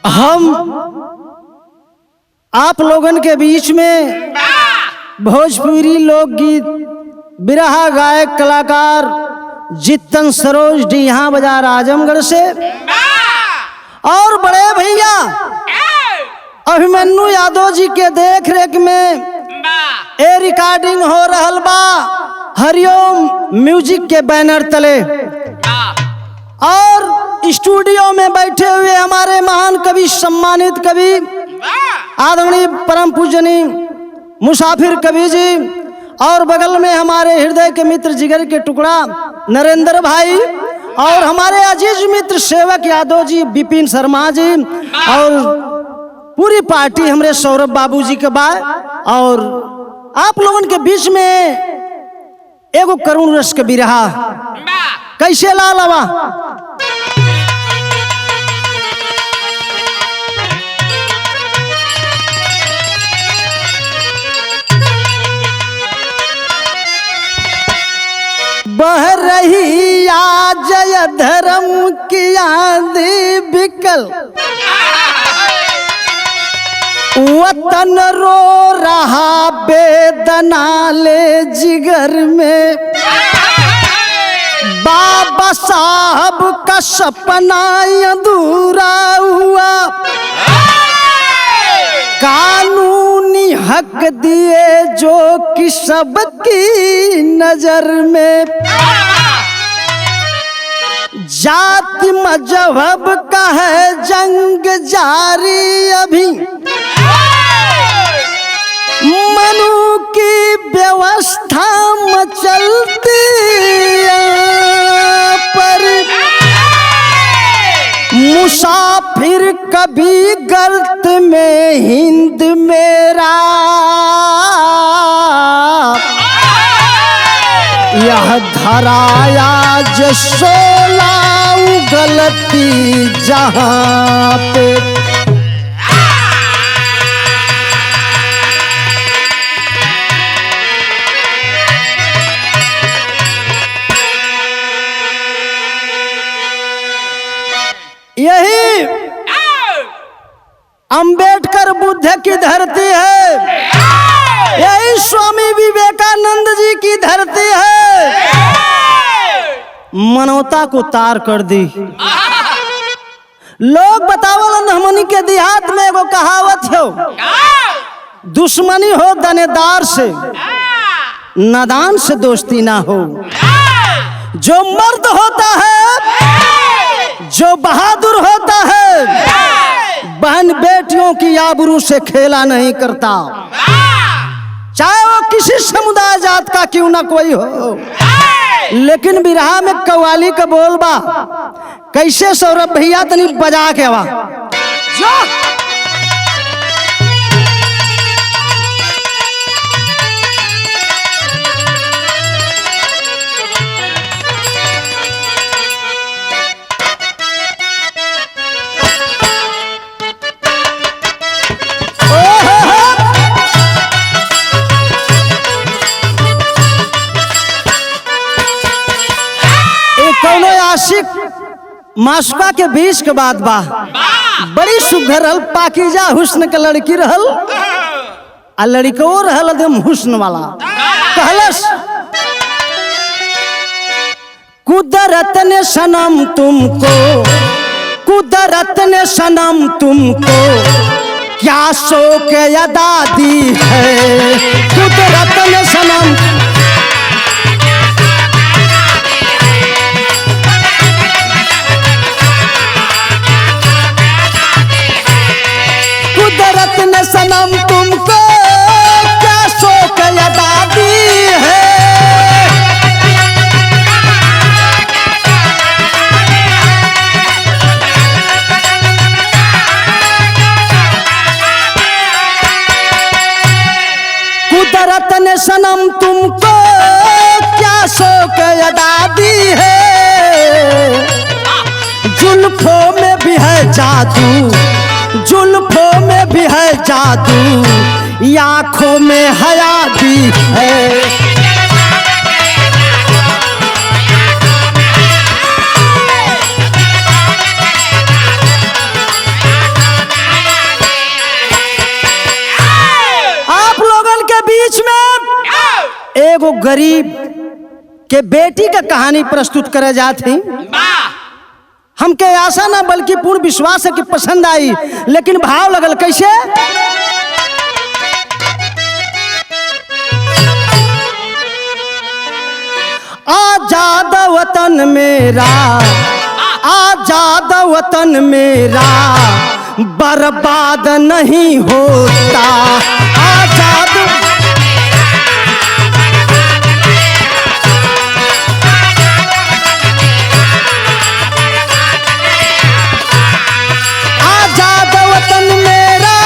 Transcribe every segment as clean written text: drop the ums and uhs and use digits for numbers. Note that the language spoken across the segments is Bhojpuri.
हम आप लोगन के बीच में भोजपुरी लोकगीत बिरहा गायक कलाकार जितन सरोज डीहा बाजार आजमगढ़ से और बड़े भैया अभिमन्यु यादव जी के देख रेख में ए रिकॉर्डिंग हो रहल बा हरिओम म्यूजिक के बैनर तले। और स्टूडियो में बैठे हुए हमारे महान कवि सम्मानित कवि आदरणीय परम पूजनीय मुसाफिर कवि जी और बगल में हमारे हृदय के मित्र जिगर के टुकड़ा नरेंद्र भाई और हमारे अजीज मित्र सेवक यादव जी विपिन शर्मा जी और पूरी पार्टी हमारे सौरभ बाबू जी के बाद और आप लोगों के बीच में एगो करुण रस के बिरहा कैसे लालवा। बह रही जय धर्म की आंधी बिकल वतन रो रहा बेदना ले जिगर में बाबा साहब का सपना अधूरा हुआ कानूनी हक दिए जो कि सबकी नजर में जाति मजहब का है जंग जारी अभी मनु की व्यवस्था मचलती पर मुसाफिर कभी गर्त में हिंद मेरा यह धराया जसोला गलती जहां पे यही अंबेडकर बुद्ध की धरती है, यही स्वामी विवेकानंद जी की धरती है। मानवता को तार कर दी। लोग बतावल हमनी के देहात में एगो कहावत हो, दुश्मनी हो दनेदार से नादान से दोस्ती ना हो। जो मर्द होता है जो बहादुर होता है बहन बेटियों की आबरू से खेला नहीं करता, चाहे वो किसी समुदाय जात का क्यों ना कोई हो। लेकिन बिरहा में कव्वाली का बोल बा कैसे सौरभ भैया तनी बजा के वा जो माशुका के बीच के बाद बा बड़ी सुघर रहल पाकीजा हुस्न के लड़की रहल आ लड़को रहल एकदम हुस्न वाला। कहलस कुदरत ने सनम तुमको कुदरत ने सनम तुमको क्या शौक अदा दी है। कुदरत ने सनम सनम तुमको क्या शौक अदा दी है। कुदरत ने सनम तुमको क्या शौक अदा दी है। जुल्फों में भी है जादू जुल्फों में भी है जादू आँखों में हया दी है। एगो गरीब के बेटी का कहानी प्रस्तुत करे जाती। हमके आशा ना बल्कि पूर्ण विश्वास है कि पसंद आई, लेकिन भाव लगल कैसे। आजाद वतन मेरा, आजाद वतन मेरा बर्बाद नहीं होता। आजाद आजाद वतन मेरा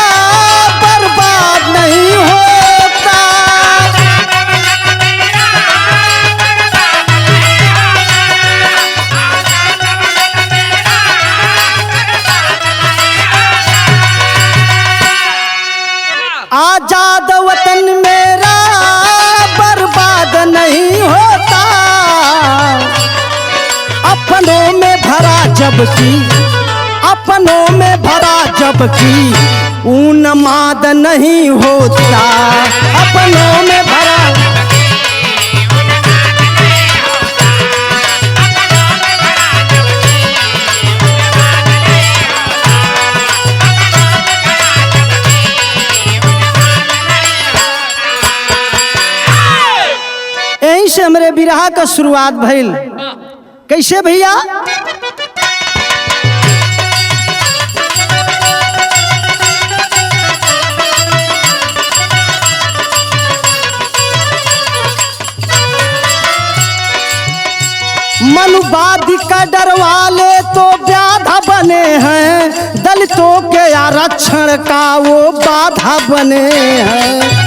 बर्बाद नहीं होता। आजाद वतन मेरा बर्बाद नहीं होता। अपनों में भरा जबकि, अपनों में भरा जबकि उन्माद नहीं होता। अपनों में भरा यहीं से हमरे बिरहा का शुरुआत भइल। कैसे भैया, मनुवादी का डर वाले तो व्याधा बने हैं, दलितों के आरक्षण का वो बाधा बने हैं।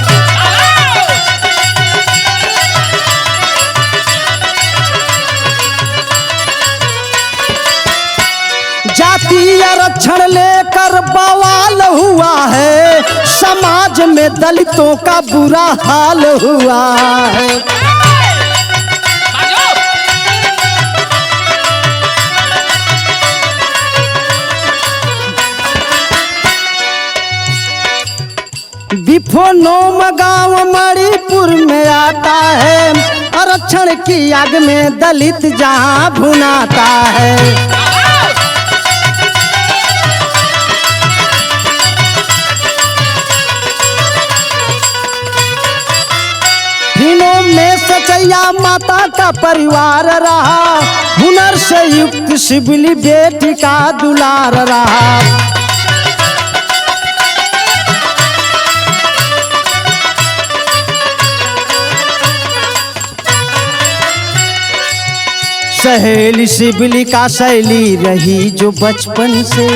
जाति आरक्षण लेकर बवाल हुआ है, समाज में दलितों का बुरा हाल हुआ है। बिफोनोम गांव मणिपुर में आता है, आरक्षण की आग में दलित जहां भुनाता है। दिनों में सचैया माता का परिवार रहा, हुनर से युक्त शिवली बेटी का दुलार रहा। सहेली शिवली का शैली रही जो बचपन से,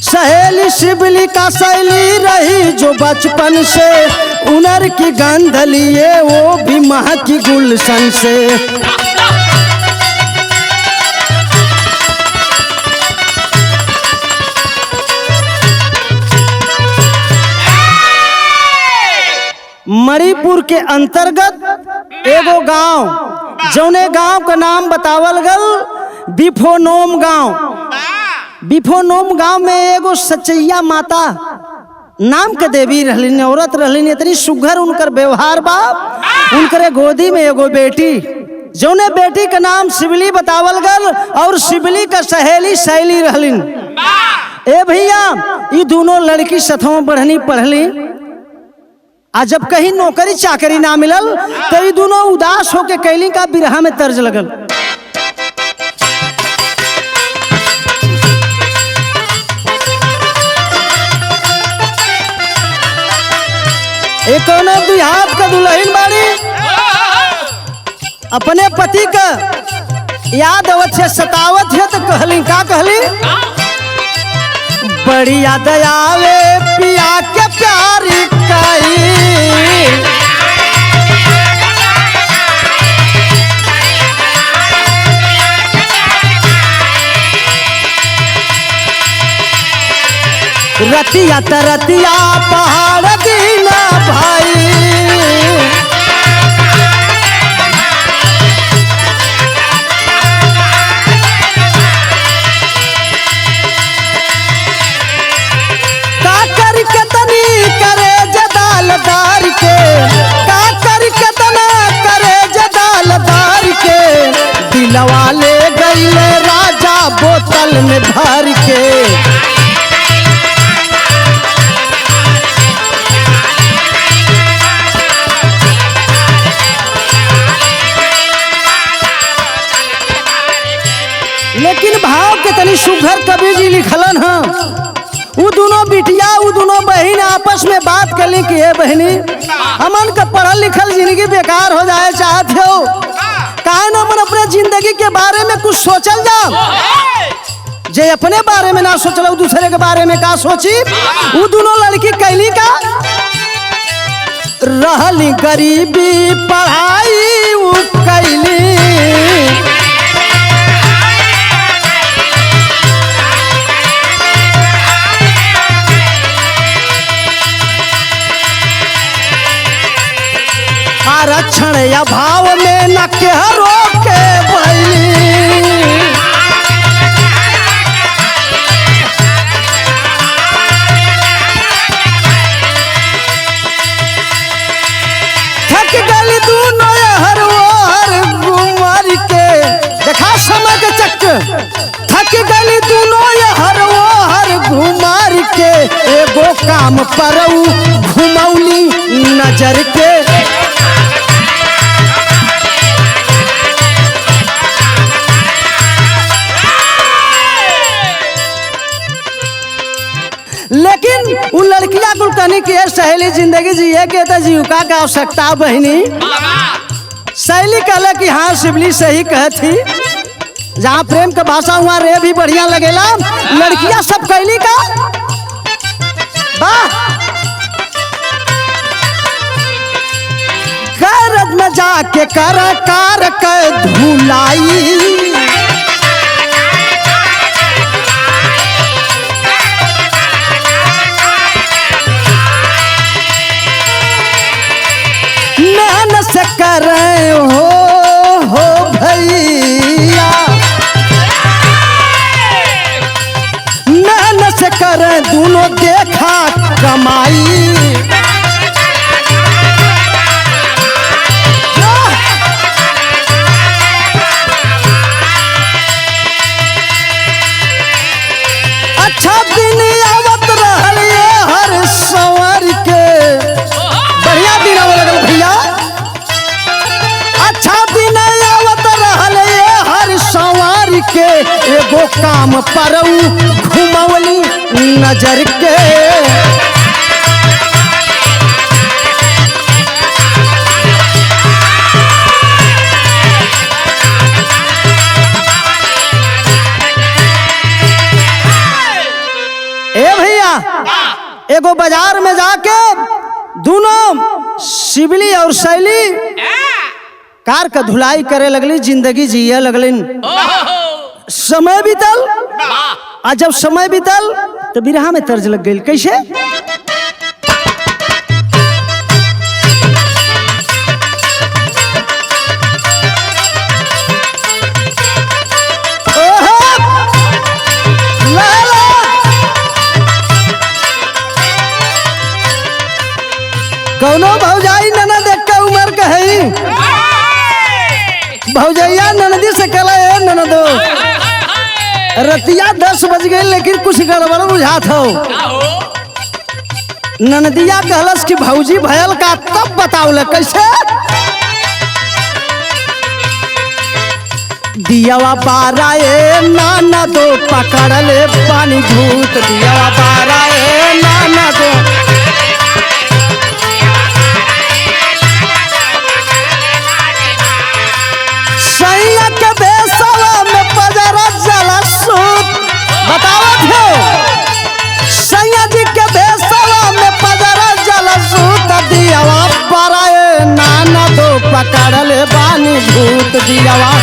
सहेली शिवली का शैली रही जो बचपन से, उनर की गंध लिए वो भी महकी गुलशन से। मणिपुर के अंतर्गत एगो गांव, जौने गांव का नाम बतावल गल बिफोनोम गांव। बिफोनोम गांव में एगो सचैया माता नाम के देवी रहलिन, औरत रहलिन। इतनी सुघर उनकर व्यवहार बा। उनकरे गोदी में एगो बेटी, जौने बेटी का नाम शिवली बतावल गल, और शिवली का सहेली शैली रहलिन। ए भैया, ये दोनों लड़की सथों बढ़नी पढ़ली। आज जब कहीं नौकरी चाकरी ना मिलल तो ये दोनों उदास होके कैली का बिरहा में तर्ज लगल। एक देहात का दुल्हन बाड़ी, अपने पति का याद अवत से सतावत है, तो कहली का कहली, बड़ी याद आवे पिया के प्यारी काई। रतिया तरतिया पहाड़ दीना भाई। का कर के तनी करे जदालदार के, का कर के बगल में भर के। लेकिन भाव के तनी सुघर कवि जी लिखलन है। वो दोनों बिटिया वो दोनों बहन आपस में बात कर ली कि हे बहनी हमन का पढ़ल लिखल जिंदगी बेकार हो जाए चाहते हो, काहे ना मन अपने जिंदगी के बारे में कुछ सोचल जाओ। जे अपने बारे में ना सोचल दूसरे के बारे में का सोची। वो दोनों लड़की कैली का रहली गरीबी पढ़ाई वो कैली। आरक्षण अभाव में न केहरो के बैली। थक गली दूनो हर ओर घुमर के। देखा समय के चक्कर। थक गली दूनो हर ओर घुमर के। एगो काम पर घुमौली नजर के। लेकिन वो लड़कियां कुल कहनी कि सहेली जिंदगी जिए के तो जीविका का आवश्यकता बहनी। सहेली कहला कि हाँ शिवली सही कहती, जहाँ प्रेम का भाषा हुआ रे भी बढ़िया लगेला। लड़कियां सब कहली का वाह गरज में जाके कर कार के धुलाई। से करे हो भैया मेहनत से करे दोनों देखा कमाई। अच्छा दिन आवत रहल हर संवर के। बढ़िया दिन आवे लगल भैया। के एगो काम पर घुमौली नजर के। ए भैया एगो बाजार में जाके दोनों शिवली और शैली कार का धुलाई करे लगली, जिंदगी जिए लगलिन। समय बीतल और जब समय बीतल तो बिरहा में तर्ज लग गई। कैसे कौनो भौजाई ननद एक उम्र का है। भौजैया ननदी से कहला ननदो रतिया 10 बज गई लेकिन कुछ गड़बड़ बुझात हो। ननदिया कहलस कि भौजी भयल का तब बताओ कैसे। दियावा बारा ए नाना दो पकड़ ले पानी भूत। दियावा बारा ए नाना दो सैया के बेसवा में पजरा जला सूत। बतावत हो सैया जी के बेसवा में पजरा जला सूत। दियावा बारा ए नाना दो पकड़ ले पानी भूत। दियावा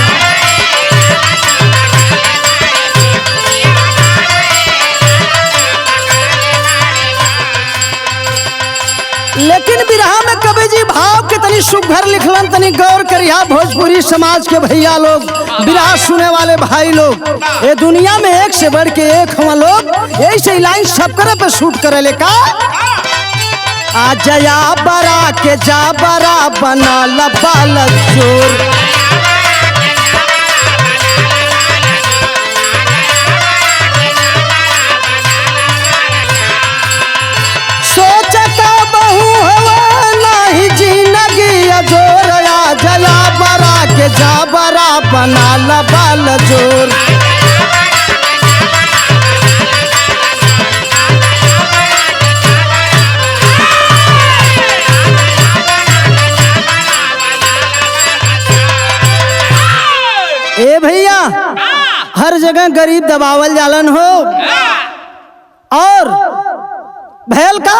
लेकिन बिरहा में कवि जी भाव के तनी सुघर लिखलन, तनी गौर करिया भोजपुरी समाज के भैया लोग, बिरहा सुने वाले भाई लोग। ये दुनिया में एक से बढ़ के एक हम लोग ऐसे लाइन सब करे पे शूट करे ले का। आ जया बरा के जा बरा बना लबाल जोर। जाबरा बना ला बाल जोर। ए भैया हर जगह गरीब दबावल जालन हो और भैल का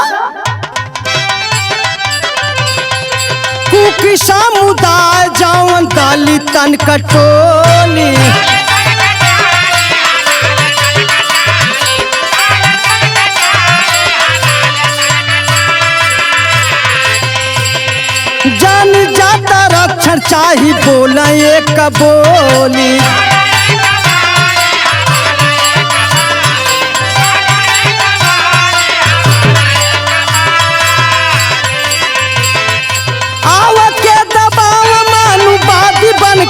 कुकी समुदाय जौन दलितन कटोली। जान जाता रक्षण चाही बोला एक बोली।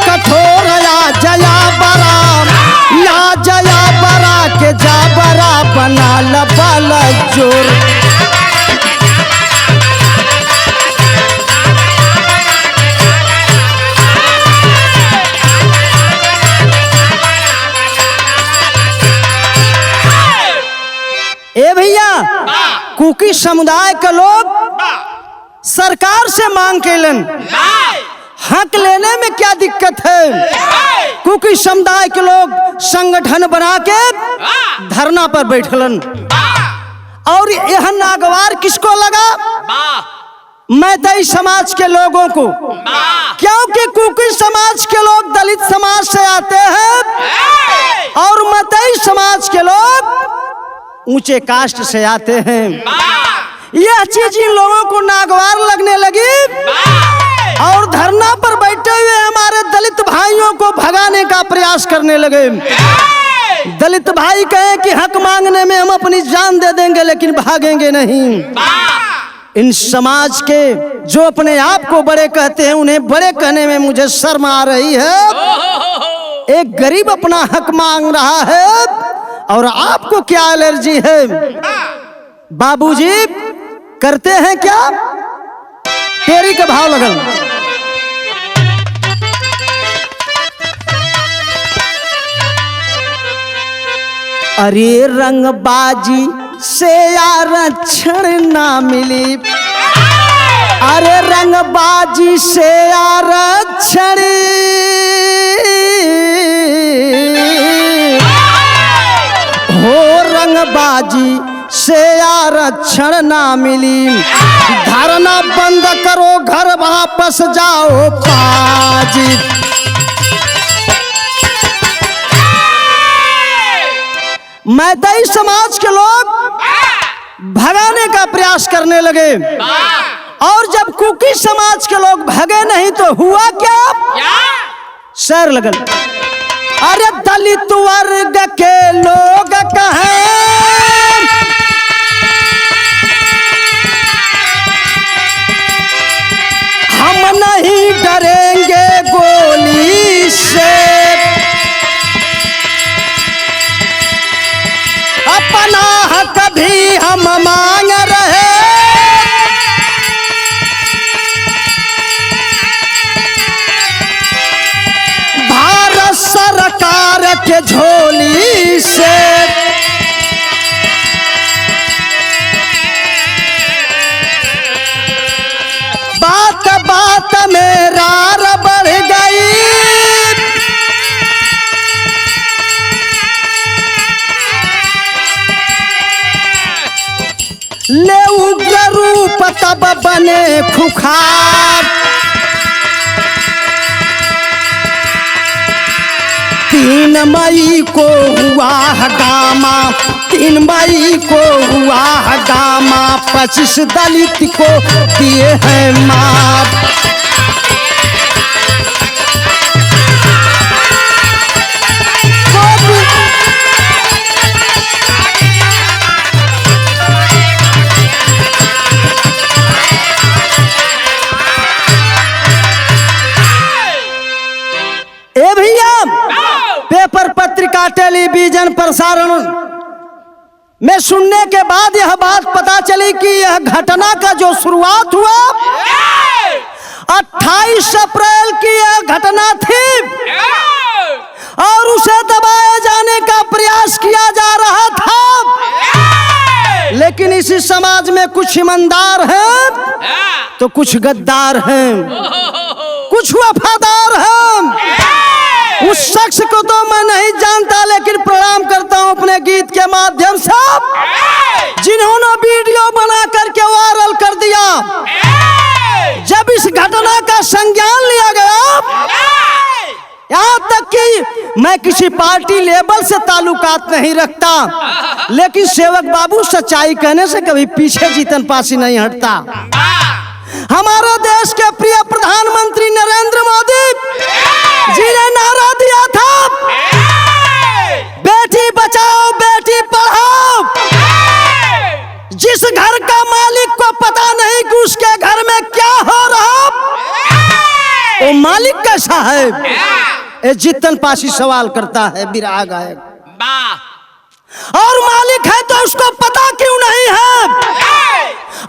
कठोर या जया बरा के जाबरा बना ला बाल जोर। ए भैया कुकी समुदाय के लोग सरकार से मांग केलन हक लेने में क्या दिक्कत है। कुकी समुदाय के लोग संगठन बना के धरना पर बैठलन और यह नागवार किसको लगा? मैतई समाज के लोगों को, क्योंकि कुकी समाज के लोग दलित समाज से आते हैं और मैतई समाज के लोग ऊंचे कास्ट से आते हैं। यह चीज इन लोगों को नागवार लगने लगी और धरना पर बैठे हुए हमारे दलित भाइयों को भगाने का प्रयास करने लगे। दलित भाई कहे कि हक मांगने में हम अपनी जान दे देंगे लेकिन भागेंगे नहीं। इन समाज के जो अपने आप को बड़े कहते हैं उन्हें बड़े कहने में मुझे शर्म आ रही है। एक गरीब अपना हक मांग रहा है और आपको क्या एलर्जी है? बाबूजी करते हैं क्या? तेरी का भाव लगल। अरे रंगबाजी से आरक्षण ना मिली, अरे रंगबाजी से आरक्षण हो, रंगबाजी से आरक्षण ना मिली। धरना बंद करो घर वापस जाओ पाजी। मैतई समाज के लोग भगाने का प्रयास करने लगे और जब कुकी समाज के लोग भगे नहीं तो हुआ क्या? शहर लगन। अरे दलित वर्ग के लोग कहें हम नहीं डरेंगे गोली से, अपना हक भी हम मांग रहे। भारत सरकार के झोली से बात बात में रार बढ़ गई। ले उग्र रूप तब बने खुखार। 3 मई को हुआ हगामा, 3 मई को हुआ हगामा, 25 दलित को दिए हैं मार। ए भैया पेपर पत्रिका टेलीविजन प्रसारण में सुनने के बाद यह बात पता चली कि यह घटना का जो शुरुआत हुआ 28 अप्रैल की यह घटना थी और उसे दबाए जाने का प्रयास किया जा रहा था। लेकिन इसी समाज में कुछ ईमानदार हैं तो कुछ गद्दार हैं, कुछ वफादार हैं। उस शख्स को तो मैं नहीं जानता, लेकिन प्रणाम करता हूं अपने गीत के माध्यम से जिन्होंने वीडियो बना करके वायरल कर दिया। जब इस घटना का संज्ञान लिया गया, यहाँ तक कि मैं किसी पार्टी लेवल से ताल्लुकात नहीं रखता, लेकिन सेवक बाबू सच्चाई कहने से कभी पीछे जीतन पासी नहीं हटता। हमारे देश के प्रिय प्रधानमंत्री नरेंद्र मोदी जी ने नारा दिया था, बेटी बचाओ बेटी पढ़ाओ। जिस घर का मालिक को पता नहीं कि उसके घर में क्या हो रहा, वो मालिक कैसा है? जितन पासी सवाल करता है बिरहा गायक। और मालिक है तो उसको पता क्यों नहीं है?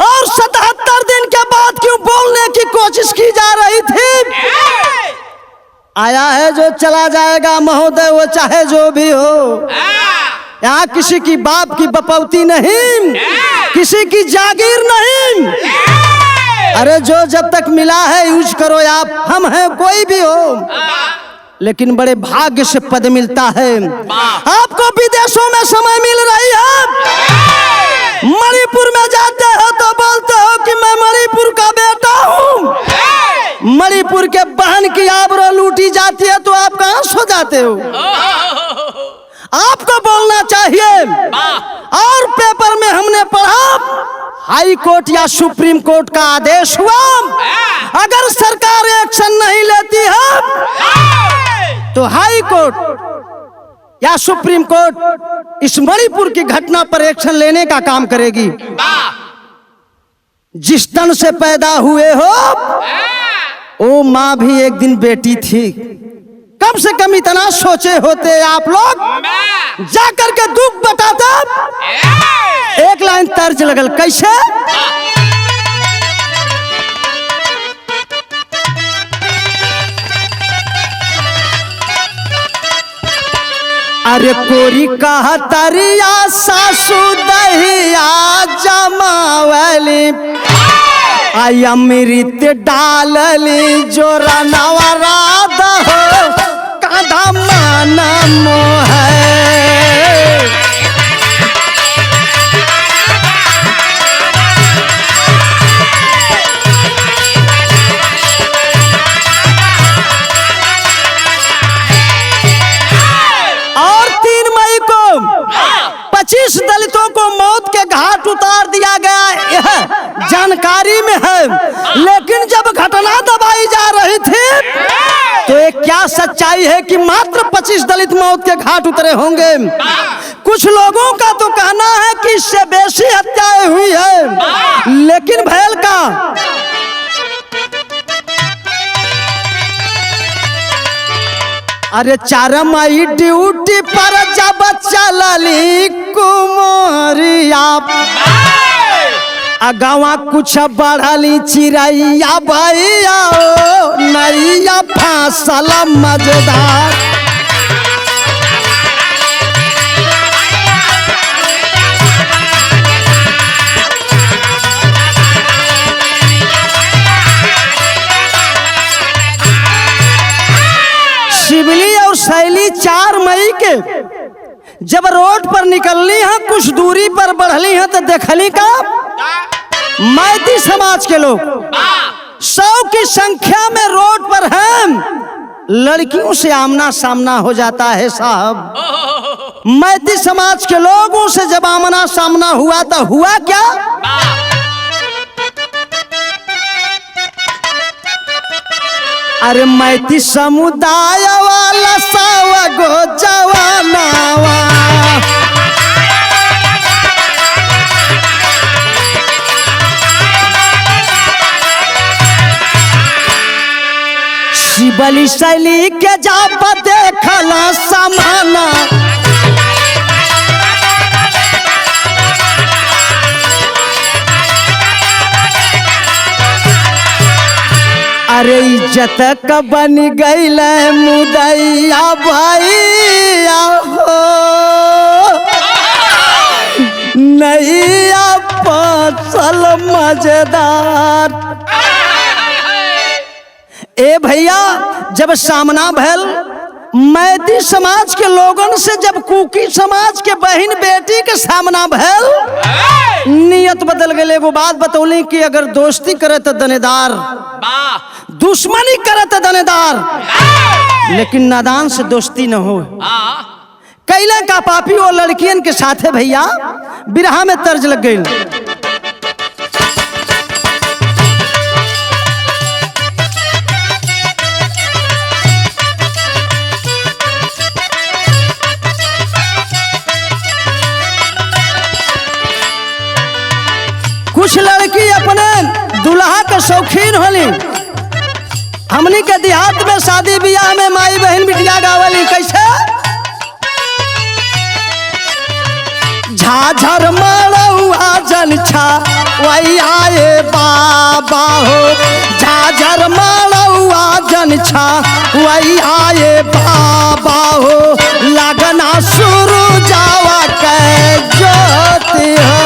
और 77 दिन के बाद क्यों बोलने की कोशिश की जा रही थी? आया है जो चला जाएगा महोदय, वो चाहे जो भी हो। यहाँ किसी की बाप की बपौती नहीं, किसी की जागीर नहीं। अरे जो जब तक मिला है यूज करो आप, हम हैं कोई भी हो, लेकिन बड़े भाग्य से पद मिलता है। आपको विदेशों में समय मिल रही है, मणिपुर में जाते हो तो बोलते हो कि मैं मणिपुर का बेटा हूँ। मणिपुर के बहन की आबरू लूटी जाती है तो आप कहाँ सो जाते हो? आपको बोलना चाहिए। और पेपर में हमने पढ़ा, हाई कोर्ट या सुप्रीम कोर्ट का आदेश हुआ, अगर सरकार एक्शन नहीं लेती है तो हाई कोर्ट या सुप्रीम कोर्ट इस मणिपुर की घटना पर एक्शन लेने का काम करेगी। जिस तन से पैदा हुए हो वो माँ भी एक दिन बेटी थी। कम से कम इतना सोचे होते आप लोग, जाकर के दुख बताते। एक लाइन तर्ज लगल कैसे? अरे कोरी कहा तरिया सासू दहिया जमावली, आई अमृत डालली जोरा नवराध हो कांधा मान मोह। और 3 मई को 25 दलितों को मौत के घाट उतार दिया गया, यह जानकारी में है। लेकिन जब घटना दबाई जा रही थी तो एक क्या सच्चाई है कि मात्र 25 दलित मौत के घाट उतरे होंगे। कुछ लोगों का तो कहना है कि इससे बेसी हत्याएं हुई है, लेकिन भैल का अरे 4 मई ड्यूटी पर जब चलली कुमारिया, अगवा कुछ बढ़ली चिड़ैया भैया ओ नैया फांसल मजेदार। शिवली और शैली 4 मई के जब रोड पर निकलनी है, कुछ दूरी पर बढ़ली है तो देखली का मैती समाज के लोग 100 की संख्या में रोड पर हैं। लड़कियों से आमना सामना हो जाता है साहब। मैती समाज के लोगों से जब आमना सामना हुआ तो हुआ क्या? अरे मैती समुदाय वाला 100 गो जवानावा, शिवली शैली के जाप देखला समाना, अरे इज्जत का बन गईल मुदैया भैया हो नैया फसल मजेदार। ए भैया जब सामना भैल मैती समाज के लोगन से, जब कुकी समाज के बहन बेटी के सामना भैल, नियत बदल गए। एगो बात बतौली कि अगर दोस्ती करे तो दनेदार, दुश्मनी करे तो दनेदार, लेकिन नादान से दोस्ती न हो। कैला का पापी वो लड़कियन के साथ है भैया बिरहा में तर्ज लग गई। कुछ लड़की अपने दुल्हा के शौकीन होली। हमनी के देहात में शादी ब्याह में माई बहन बिटिया गावली कैसे, झाझर मड़ुआ जन छा वही आए बाबा हो, झाझर मड़ुआ जन छा वही आए बाबा हो, लगना शुरू जावा के ज्योति हो।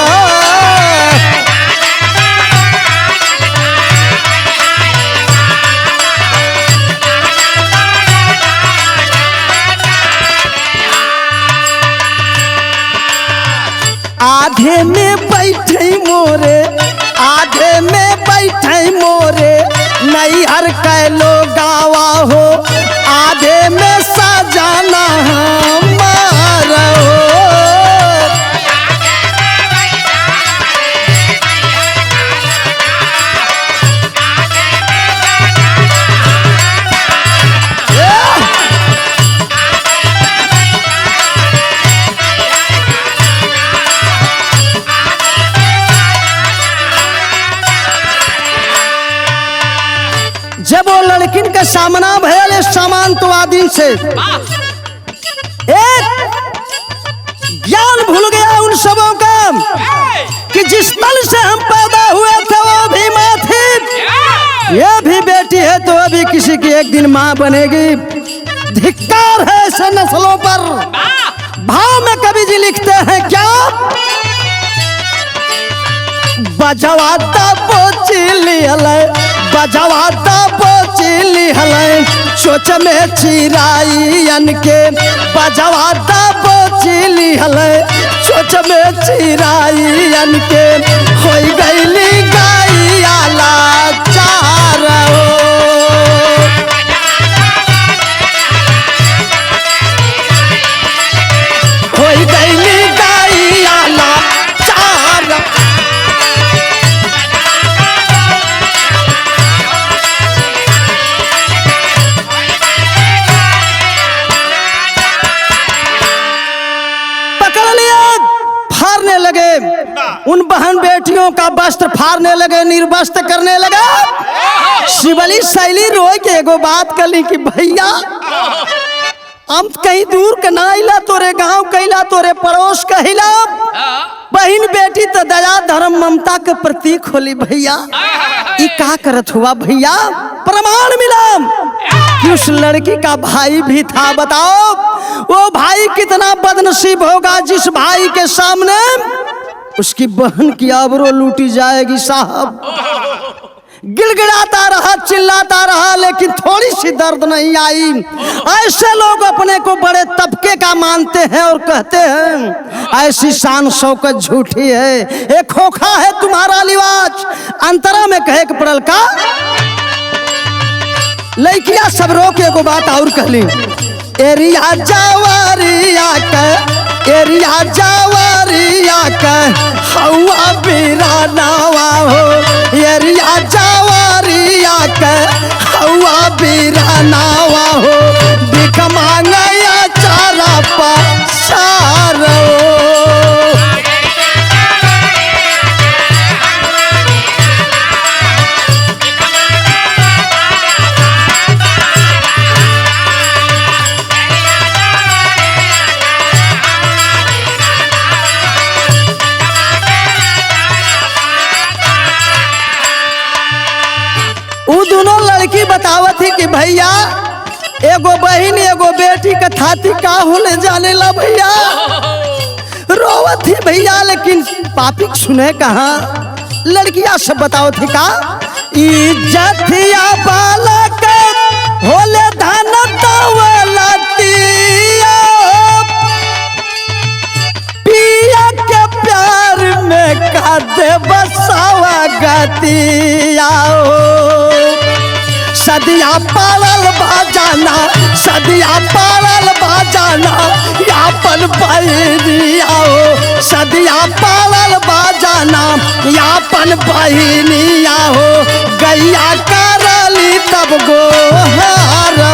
आधे में बैठे मोरे, आधे में बैठे मोरे नैहर कैलो गावा हो, आधे में सजाना हमारा हो। जब वो लड़किन का सामना भयल सामंतवादी से, एक ज्ञान भूल गया उन सबों का कि जिस तल से हम पैदा हुए थे वो भी माँ थी, ये भी बेटी है तो अभी किसी की एक दिन माँ बनेगी। धिक्कार है ऐसे नस्लों पर। भाव में कवि जी लिखते हैं क्या, बजवाता पोचिली हलै, बजवाता पोचिली हलै, सोच में चिराइयन के, बजवाता पोचिली हलै, सोच में चिराइयन के, होई गईली गाइया लाचार हो। होई गईली गाइया लाचार। उन बहन बेटियों का वस्त्र फाड़ने लगे, निर्वस्त्र करने लगे। शिवली शैली रोए के एगो बात कली कि भैया हम कहीं दूर के ना आइला, तोरे गांव कैला, तोरे पड़ोस कहिला, बहन बेटी तो दया धर्म ममता के प्रतीक होली। भैया ये का करत हुआ भैया, प्रमाण मिला कि उस लड़की का भाई भी था। बताओ वो भाई कितना बदनसीब होगा जिस भाई के सामने उसकी बहन की आबरू लूटी जाएगी। साहब गिड़गिड़ाता रहा, चिल्लाता रहा, लेकिन थोड़ी सी दर्द नहीं आई। ऐसे लोग अपने को बड़े तबके का मानते हैं और कहते हैं ऐसी शान शौकत झूठी है, एक खोखा है तुम्हारा लिवाज। अंतरा में कहे के पड़ल का लड़कियां सब रो के एगो बात और कहली, एरिया जावरिया के, एरिया जावरिया के हवा बीरानावा हो, एरिया जावरिया के हवा बीरानावा हो, भिख मांगया चारा पसार हो। बतावत थी कि भैया एगो बहन एगो बेटी का थाती का होने जाने ला भैया। रोवत थी भैया लेकिन पापी सुने कहा। लड़कियां सब बताओ थी का इज्जतिया बालक होले धन दौलतिया पिया के प्यार में का दे बसावा गतिया सदिया पालल बाजाना सदिया पालल बाजाना यापन बहिनिया हो सदिया पालल बाजाना यापन बहिनिया हो गैया करली तब गोहारो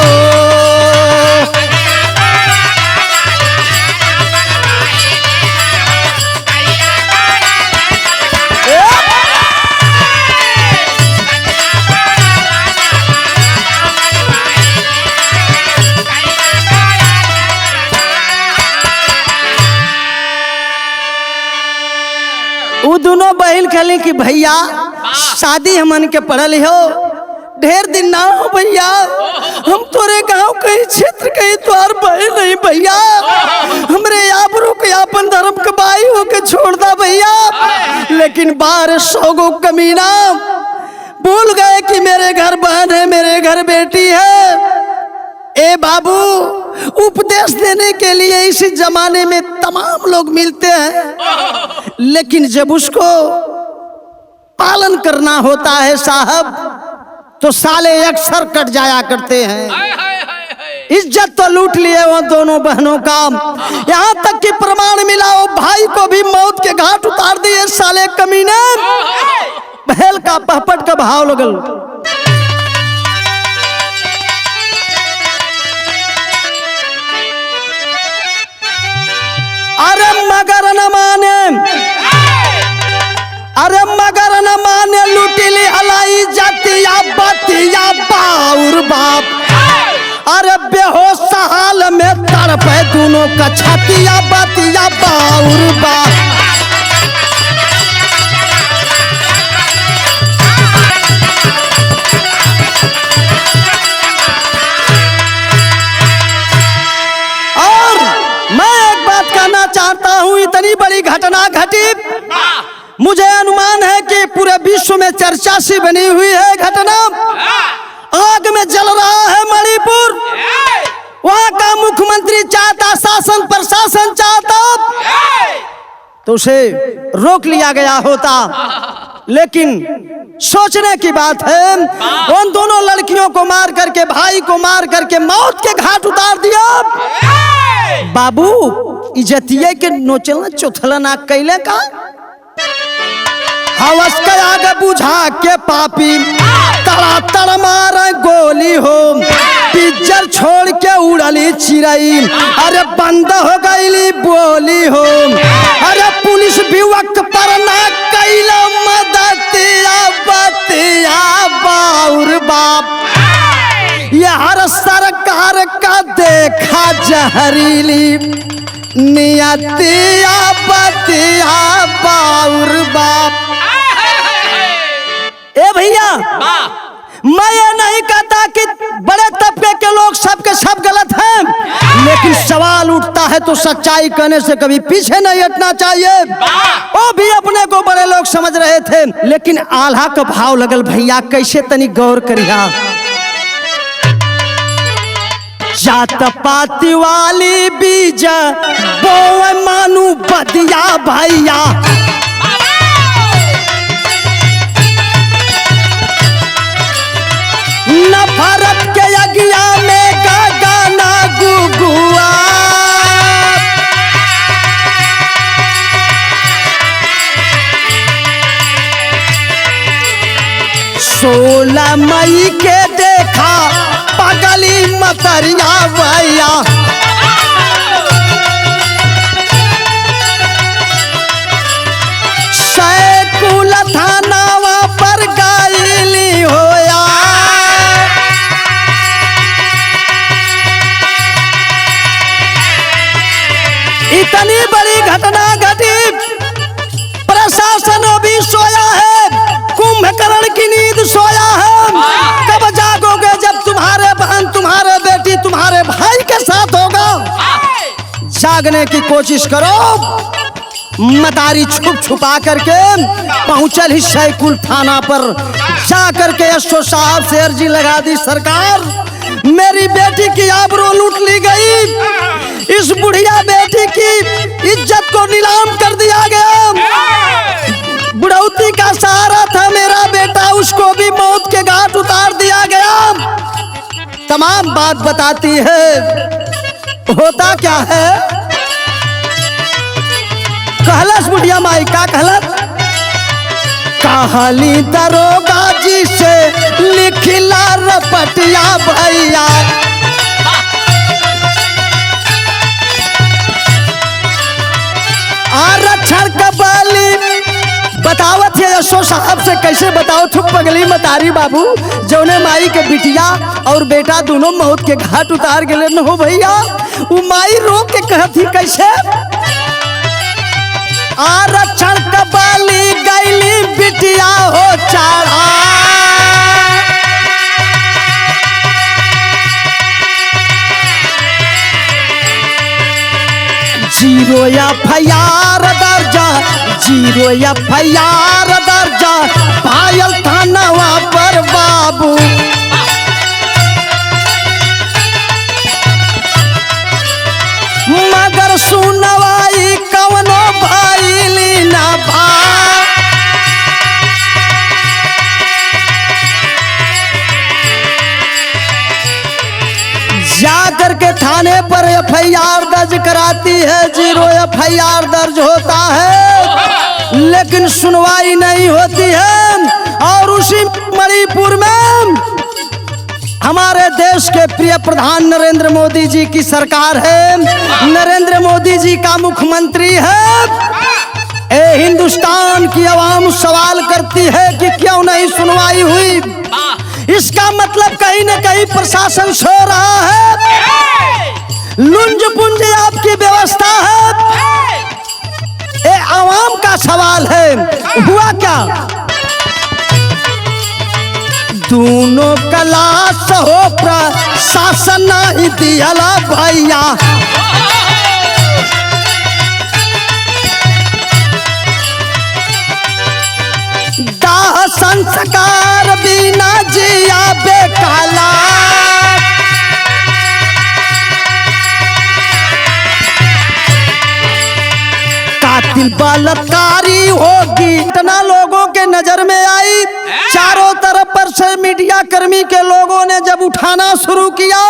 वो दोनों बहन कहली कि भैया शादी हमन के पढ़ल हो ढेर दिन ना हो भैया। हम तोरे गांव कहीं क्षेत्र कहीं तोर बहन नहीं भैया। हमरे आबरू के अपन धर्म कबाई होके छोड़ दा भैया। लेकिन 1200 गो कमीना भूल गए कि मेरे घर बहन है मेरे घर बेटी है। ए बाबू उपदेश देने के लिए इस जमाने में तमाम लोग मिलते हैं लेकिन जब उसको पालन करना होता है साहब तो साले अक्सर कट जाया करते हैं। इज्जत तो लूट लिए वो दोनों बहनों का। यहाँ तक कि प्रमाण मिला वो भाई को भी मौत के घाट उतार दिए साले कमीने। बहल का पहपट का भाव लगल। अरे मगर न माने अरे मगर न माने लुटिली हलाई जातिया बतिया बाउर बाप। अरे बेहोश हाल में तड़पे दोनों का छतिया बतिया बाउर बाप। चाहता हूं इतनी बड़ी घटना घटी मुझे अनुमान है कि पूरे विश्व में चर्चा सी बनी हुई है घटना। आग में जल रहा है मणिपुर। वहां का मुख्यमंत्री चाहता शासन प्रशासन चाहता तो उसे रोक लिया गया होता। लेकिन सोचने की बात है उन दोनों लड़कियों को मार करके भाई को मार करके मौत के घाट उतार दिया। बाबू इज्जतिये के नोचलना चौथला ना कैले का हवस के आगे बुझा के पापी तड़ा तड़ मार गोली हो पिज्जर छोड़ के उड़ली चिड़ई। अरे बंद हो गईली बोली हो। अरे पुलिस भी वक्त पर ना कैला मदतिया बतिया बाउर बाप। ये हर सरकार का देखा जहरीली नियतिया बतिया बाउर बाप। ए भैया मैं ये नहीं कहता कि बड़े तबके के लोग सबके सब गलत हैं लेकिन सवाल उठता है तो सच्चाई कहने से कभी पीछे नहीं हटना चाहिए। वो भी अपने को बड़े लोग समझ रहे थे लेकिन आल्हा का भाव लगल भैया कैसे तनी गौर करिया। जात पाती वाली बीज बोए मानू बदिया भैया। नफरत के अगिया में गाना गुगुआ। 16 मई के देखा पगली मतरिया भैया। सैकुल थानावा पर गायली होया। इतनी बड़ी घटना घटी प्रशासन भी सोया है कुंभकर्ण की नींद सोया है। कब जागोगे भागने की कोशिश करो। मतारी छुप छुपा करके पहुंचल ही सैकुल थाना पर, जा करके एसओ साहब से अर्जी लगा दी, सरकार मेरी बेटी की आबरू लूट ली गई, इस बुढ़िया बेटी की इज्जत को नीलाम कर दिया गया, बुढ़ौती का सहारा था मेरा बेटा, उसको भी मौत के घाट उतार दिया गया। तमाम बात बताती है। होता क्या है, कहलस बुढ़िया माई का कहलस, कहली दरोगा जी से लिखिला रपटिया भैया, आरक्षण कबली बतावत है एसओ साहब से, कैसे बताओ थुक पगली मतारी बाबू, जौने माई के बिटिया और बेटा दोनों मौत के घाट उतार गए न हो भैया। वो माई रो के कहती कैसे, आरक्षण कबली गैली बिटिया हो चढ़ा, जीरो एफआईआर दर्जा, जीरो एफआईआर दर्जा पायल थानावा पर बाबू, मगर सुनवाई कवनो भइली ना भा, जाकर के थाने पर एफआईआर दर्ज कराती है, जीरो एफआईआर दर्ज होता है, लेकिन सुनवाई नहीं होती है। और उसी मणिपुर में हमारे देश के प्रिय प्रधान नरेंद्र मोदी जी की सरकार है, नरेंद्र मोदी जी का मुख्यमंत्री है। हिंदुस्तान की आवाम सवाल करती है कि क्यों नहीं सुनवाई हुई, इसका मतलब कहीं न कहीं प्रशासन सो रहा है, लुंज पुंज आपकी व्यवस्था है। ये आवाम का सवाल है, हुआ क्या, दोनों क्लास हो प्रशासन नहीं दिया भैया, दाह संस्कार बिना जिया बेकाला, कातिल बलात्कारी होगी, इतना लोगों के नजर में आई। चारों तरफ पर से मीडिया कर्मी के लोगों ने जब उठाना शुरू किया,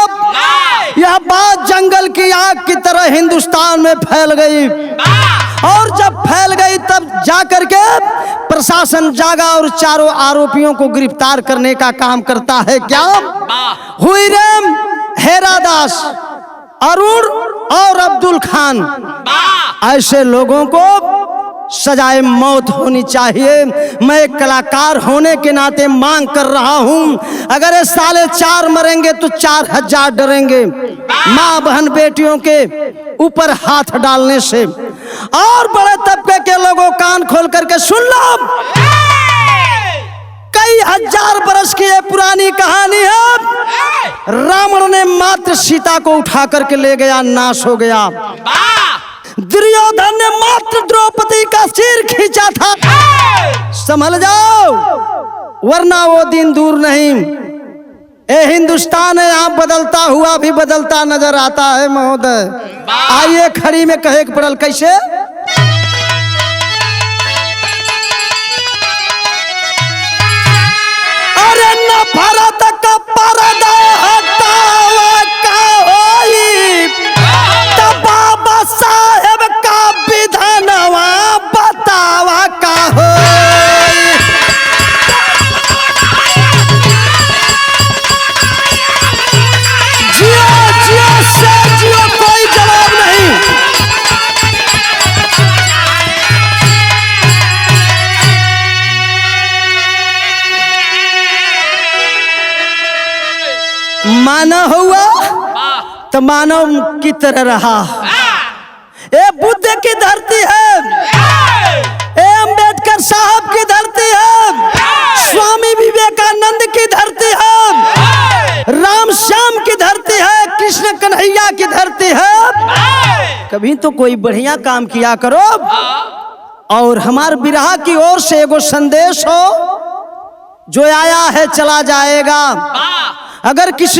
यह बात जंगल की आग की तरह हिंदुस्तान में फैल गई, और जब फैल गई तब जाकर के प्रशासन जागा और चारों आरोपियों को गिरफ्तार करने का काम करता है। क्या हुईरेम, हेरादास, अरुण और अब्दुल खान, ऐसे लोगों को सजाए मौत होनी चाहिए। मैं एक कलाकार होने के नाते मांग कर रहा हूं, अगर ये साले 4 मरेंगे तो 4000 डरेंगे माँ बहन बेटियों के ऊपर हाथ डालने से। और बड़े तबके के लोगों कान खोल करके सुन लो, कई हजार बरस की ये पुरानी कहानी है। रावण ने मात्र सीता को उठा करके ले गया, नाश हो गया। दुर्योधन ने मात्र द्रौपदी का सिर खींचा था, संभल जाओ वरना वो दिन दूर नहीं। ये हिंदुस्तान है, यहाँ बदलता हुआ भी बदलता नजर आता है महोदय। आइए खड़ी में कहे के पड़ल कैसे, अरे न भारत का पर्दा हटावा का होई, तब बाबा साहेब का विधानवा बतावा का होई। जियो जियो से जियो, कोई जवाब नहीं। मानव हुआ तो मानव की तरह रहा। ये बुद्ध की धरती है, ये अंबेडकर साहब की धरती है, स्वामी विवेकानंद की धरती है, राम श्याम की धरती है, कृष्ण कन्हैया की धरती है। कभी तो कोई बढ़िया काम किया करो। और हमार बिरहा की ओर से एगो संदेश हो, जो आया है चला जाएगा। अगर किसी